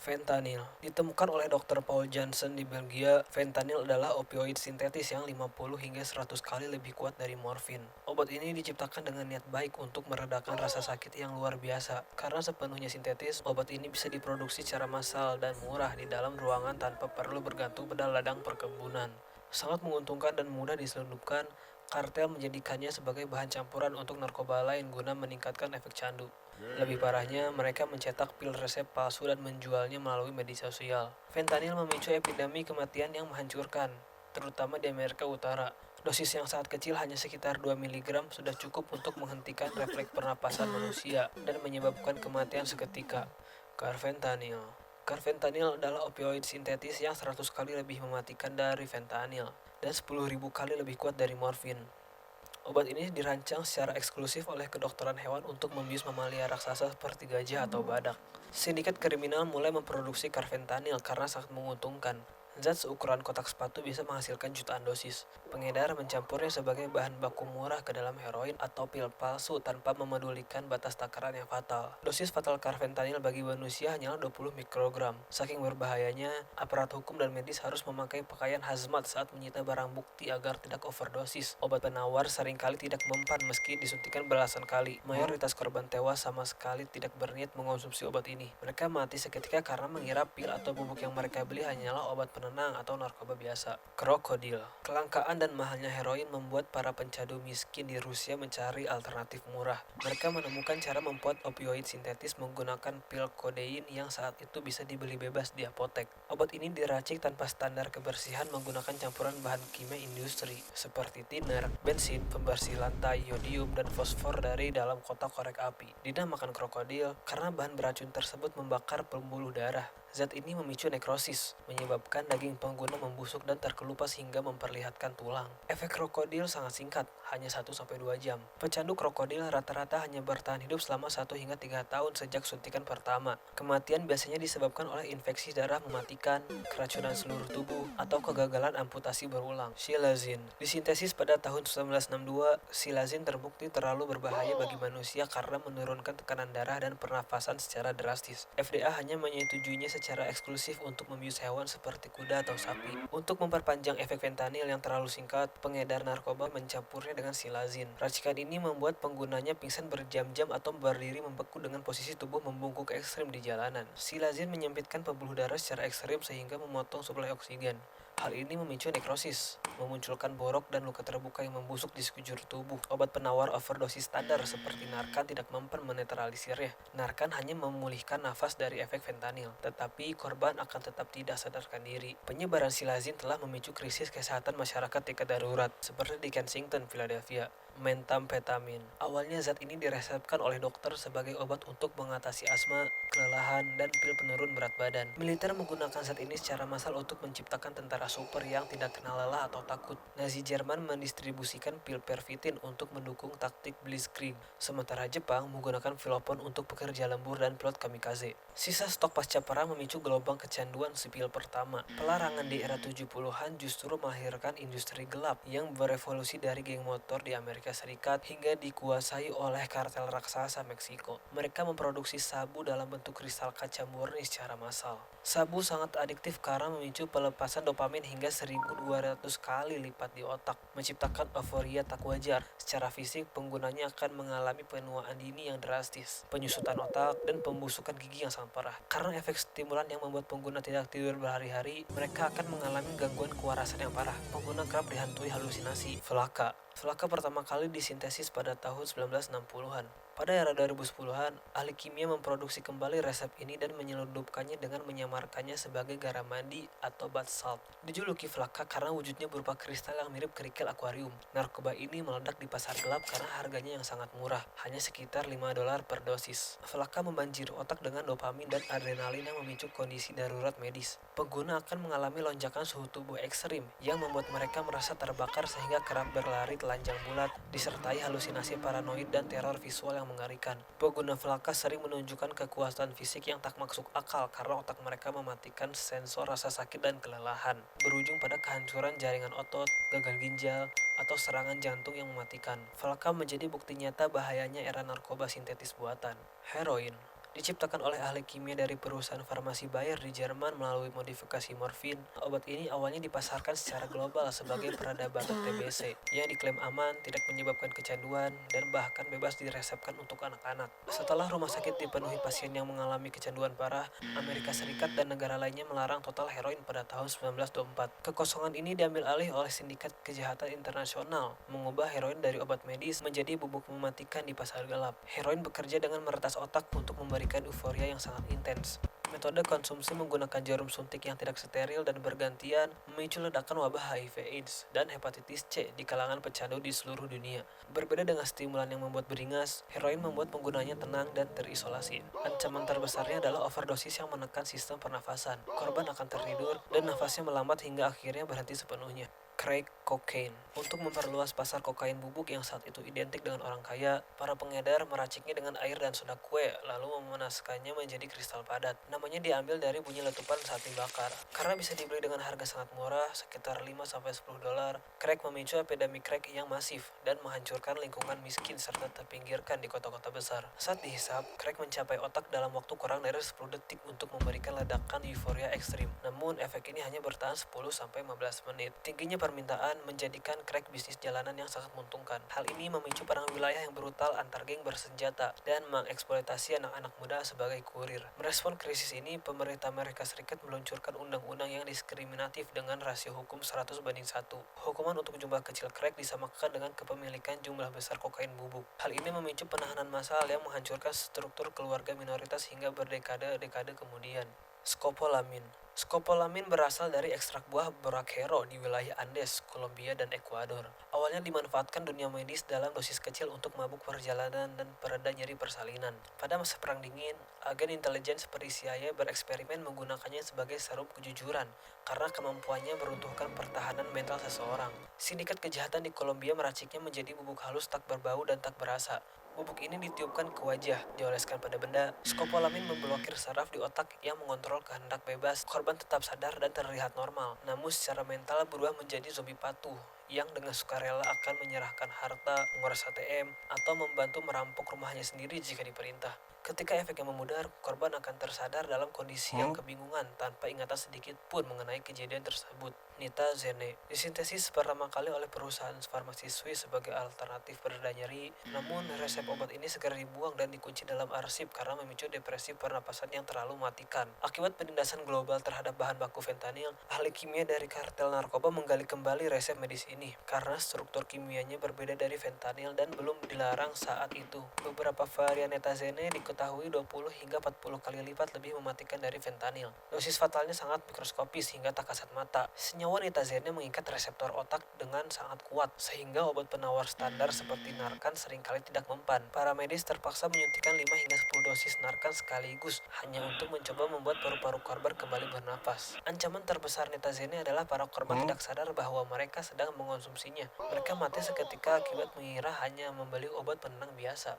Fentanyl ditemukan oleh Dr. Paul Janssen di Belgia. Fentanyl adalah opioid sintetis yang 50 hingga 100 kali lebih kuat dari morfin. Obat ini diciptakan dengan niat baik untuk meredakan rasa sakit yang luar biasa. Karena sepenuhnya sintetis, obat ini bisa diproduksi secara massal dan murah di dalam ruangan tanpa perlu bergantung pada ladang perkebunan. Sangat menguntungkan dan mudah diselundupkan, kartel menjadikannya sebagai bahan campuran untuk narkoba lain guna meningkatkan efek candu. Lebih parahnya, mereka mencetak pil resep palsu dan menjualnya melalui media sosial. Fentanyl memicu epidemi kematian yang menghancurkan, terutama di Amerika Utara. Dosis yang sangat kecil, hanya sekitar 2 mg, sudah cukup untuk menghentikan refleks pernapasan manusia dan menyebabkan kematian seketika. Carfentanil Carfentanil adalah opioid sintetis yang 100 kali lebih mematikan dari fentanyl dan 10.000 kali lebih kuat dari morfin. Obat ini dirancang secara eksklusif oleh kedokteran hewan untuk membius mamalia raksasa seperti gajah atau badak. Sindikat kriminal mulai memproduksi carfentanil karena sangat menguntungkan. Zat seukuran kotak sepatu bisa menghasilkan jutaan dosis. Pengedar mencampurnya sebagai bahan baku murah ke dalam heroin atau pil palsu tanpa memedulikan batas takaran yang fatal. Dosis fatal carfentanil bagi manusia hanyalah 20 mikrogram. Saking berbahayanya, aparat hukum dan medis harus memakai pakaian hazmat saat menyita barang bukti agar tidak overdosis. Obat penawar seringkali tidak mempan meski disuntikan belasan kali. Mayoritas korban tewas sama sekali tidak berniat mengonsumsi obat ini. Mereka mati seketika karena mengira pil atau bubuk yang mereka beli hanyalah obat penenang atau narkoba biasa. Krokodil. Kelangkaan dan mahalnya heroin membuat para pencadu miskin di Rusia mencari alternatif murah. Mereka menemukan cara membuat opioid sintetis menggunakan pil kodein yang saat itu bisa dibeli bebas di apotek. Obat ini diracik tanpa standar kebersihan menggunakan campuran bahan kimia industri seperti thinner, bensin, pembersih lantai, yodium, dan fosfor dari dalam kotak korek api. Dinamakan krokodil karena bahan beracun tersebut membakar pembuluh darah. Zat ini memicu nekrosis, menyebabkan daging pengguna membusuk dan terkelupas hingga memperlihatkan tulang. Efek krokodil sangat singkat, hanya 1-2 jam. Pecandu krokodil rata-rata hanya bertahan hidup selama 1 hingga 3 tahun sejak suntikan pertama. Kematian biasanya disebabkan oleh infeksi darah mematikan, keracunan seluruh tubuh, atau kegagalan amputasi berulang. Silazin disintesis pada tahun 1962. Silazin terbukti terlalu berbahaya bagi manusia karena menurunkan tekanan darah dan pernafasan secara drastis. FDA hanya menyetujuinya secara eksklusif untuk membius hewan seperti kuda atau sapi. Untuk memperpanjang efek fentanyl yang terlalu singkat, pengedar narkoba mencampurnya dengan silazin. Racikan ini membuat penggunanya pingsan berjam-jam atau berdiri membeku dengan posisi tubuh membungkuk ekstrim di jalanan. Silazin menyempitkan pembuluh darah secara ekstrim sehingga memotong suplai oksigen. Hal ini memicu nekrosis, memunculkan borok dan luka terbuka yang membusuk di sekujur tubuh. Obat penawar overdosis standar seperti Narcan tidak mampu menetralisirnya. Narcan hanya memulihkan nafas dari efek fentanyl, tetapi korban akan tetap tidak sadarkan diri. Penyebaran silazin telah memicu krisis kesehatan masyarakat tingkat darurat, seperti di Kensington, Philadelphia. Methamphetamine. Awalnya zat ini diresepkan oleh dokter sebagai obat untuk mengatasi asma, kelelahan, dan pil penurun berat badan. Militer menggunakan zat ini secara massal untuk menciptakan tentara super yang tidak kenal lelah atau takut. Nazi Jerman mendistribusikan pil pervitin untuk mendukung taktik Blitzkrieg, sementara Jepang menggunakan Vilopon untuk pekerja lembur dan pilot kamikaze. Sisa stok pasca perang memicu gelombang kecanduan sipil pertama. Pelarangan di era 70-an justru melahirkan industri gelap yang berevolusi dari geng motor di Amerika Serikat hingga dikuasai oleh kartel raksasa Meksiko. Mereka memproduksi sabu dalam bentuk kristal kaca murni secara massal. Sabu sangat adiktif karena memicu pelepasan dopamin hingga 1.200 kali lipat di otak, menciptakan euforia tak wajar. Secara fisik, penggunanya akan mengalami penuaan dini yang drastis, penyusutan otak, dan pembusukan gigi yang sangat parah. Karena efek stimulan yang membuat pengguna tidak tidur berhari-hari, mereka akan mengalami gangguan kewarasan yang parah. Pengguna kerap dihantui halusinasi. Flaka pertama kali disintesis pada tahun 1960-an. Pada era 2010-an, ahli kimia memproduksi kembali resep ini dan menyelundupkannya dengan menyamarkannya sebagai garam mandi atau bath salt. Dijuluki flaka karena wujudnya berupa kristal yang mirip kerikil akuarium. Narkoba ini meledak di pasar gelap karena harganya yang sangat murah, hanya sekitar $5 per dosis. Flaka membanjiri otak dengan dopamin dan adrenalin yang memicu kondisi darurat medis. Pengguna akan mengalami lonjakan suhu tubuh ekstrim yang membuat mereka merasa terbakar sehingga kerap berlari telanjang bulat, disertai halusinasi paranoid dan teror visual yang mengerikan. Pengguna flaka sering menunjukkan kekuatan fisik yang tak masuk akal karena otak mereka mematikan sensor rasa sakit dan kelelahan, berujung pada kehancuran jaringan otot, gagal ginjal, atau serangan jantung yang mematikan. Flaka menjadi bukti nyata bahayanya era narkoba sintetis buatan. Heroin Diciptakan oleh ahli kimia dari perusahaan farmasi Bayer di Jerman melalui modifikasi morfin, obat ini awalnya dipasarkan secara global sebagai pereda batuk TBC, yang diklaim aman, tidak menyebabkan kecanduan, dan bahkan bebas diresepkan untuk anak-anak. Setelah rumah sakit dipenuhi pasien yang mengalami kecanduan parah, Amerika Serikat dan negara lainnya melarang total heroin pada tahun 1924. Kekosongan ini diambil alih oleh sindikat kejahatan internasional, mengubah heroin dari obat medis menjadi bubuk mematikan di pasar gelap. Heroin bekerja dengan meretas otak untuk memberikan euforia yang sangat intens. Metode konsumsi menggunakan jarum suntik yang tidak steril dan bergantian memicu ledakan wabah HIV/AIDS dan hepatitis C di kalangan pecandu di seluruh dunia. Berbeda dengan stimulan yang membuat beringas, heroin membuat penggunanya tenang dan terisolasi. Ancaman terbesarnya adalah overdosis yang menekan sistem pernafasan. Korban akan tertidur dan nafasnya melambat hingga akhirnya berhenti sepenuhnya. Crack cocaine. Untuk memperluas pasar kokain bubuk yang saat itu identik dengan orang kaya, para pengedar meraciknya dengan air dan soda kue, lalu memanaskannya menjadi kristal padat. Namanya diambil dari bunyi letupan saat dibakar. Karena bisa dibeli dengan harga sangat murah, sekitar 5-10 dolar, crack memicu epidemi crack yang masif dan menghancurkan lingkungan miskin serta terpinggirkan di kota-kota besar. Saat dihisap, crack mencapai otak dalam waktu kurang dari 10 detik untuk memberikan ledakan euforia ekstrim. Namun, efek ini hanya bertahan 10-15 menit. Tingginya permintaan menjadikan crack bisnis jalanan yang sangat menguntungkan. Hal ini memicu perang wilayah yang brutal antar geng bersenjata dan mengeksploitasi anak-anak muda sebagai kurir. Merespon krisis ini, pemerintah Amerika Serikat meluncurkan undang-undang yang diskriminatif dengan rasio hukum 100:1. Hukuman untuk jumlah kecil crack disamakan dengan kepemilikan jumlah besar kokain bubuk. Hal ini memicu penahanan massal yang menghancurkan struktur keluarga minoritas hingga berdekade-dekade kemudian. Skopolamin. Skopolamin berasal dari ekstrak buah Boraquero di wilayah Andes, Kolombia, dan Ekuador. Awalnya dimanfaatkan dunia medis dalam dosis kecil untuk mabuk perjalanan dan pereda nyeri persalinan. Pada masa Perang Dingin, agen intelijen seperti CIA bereksperimen menggunakannya sebagai serum kejujuran karena kemampuannya meruntuhkan pertahanan mental seseorang. Sindikat kejahatan di Kolombia meraciknya menjadi bubuk halus tak berbau dan tak berasa. Bubuk ini ditiupkan ke wajah, dioleskan pada benda. Skopolamin memblokir saraf di otak yang mengontrol kehendak bebas. Korban tetap sadar dan terlihat normal, namun secara mental berubah menjadi zombie patuh yang dengan sukarela akan menyerahkan harta, menguras ATM, atau membantu merampok rumahnya sendiri jika diperintah. Ketika efeknya memudar, korban akan tersadar dalam kondisi yang kebingungan tanpa ingatan sedikit pun mengenai kejadian tersebut. Nitazene disintesis pertama kali oleh perusahaan farmasi Swiss sebagai alternatif pereda nyeri, namun resep obat ini segera dibuang dan dikunci dalam arsip karena memicu depresi pernapasan yang terlalu mematikan. Akibat penindasan global terhadap bahan baku fentanyl, ahli kimia dari kartel narkoba menggali kembali resep medis ini karena struktur kimianya berbeda dari fentanyl dan belum dilarang saat itu. Beberapa varian Nitazene diketahui 20 hingga 40 kali lipat lebih mematikan dari fentanyl. Dosis fatalnya sangat mikroskopis hingga tak kasat mata. Senyawa Nitazene mengikat reseptor otak dengan sangat kuat, sehingga obat penawar standar seperti Narcan seringkali tidak mempan. Para medis terpaksa menyuntikkan 5 hingga 10 dosis Narcan sekaligus hanya untuk mencoba membuat paru-paru korban kembali bernapas. Ancaman terbesar Nitazene adalah para korban tidak sadar bahwa mereka sedang mengonsumsinya. Mereka mati seketika akibat mengira hanya membeli obat penenang biasa.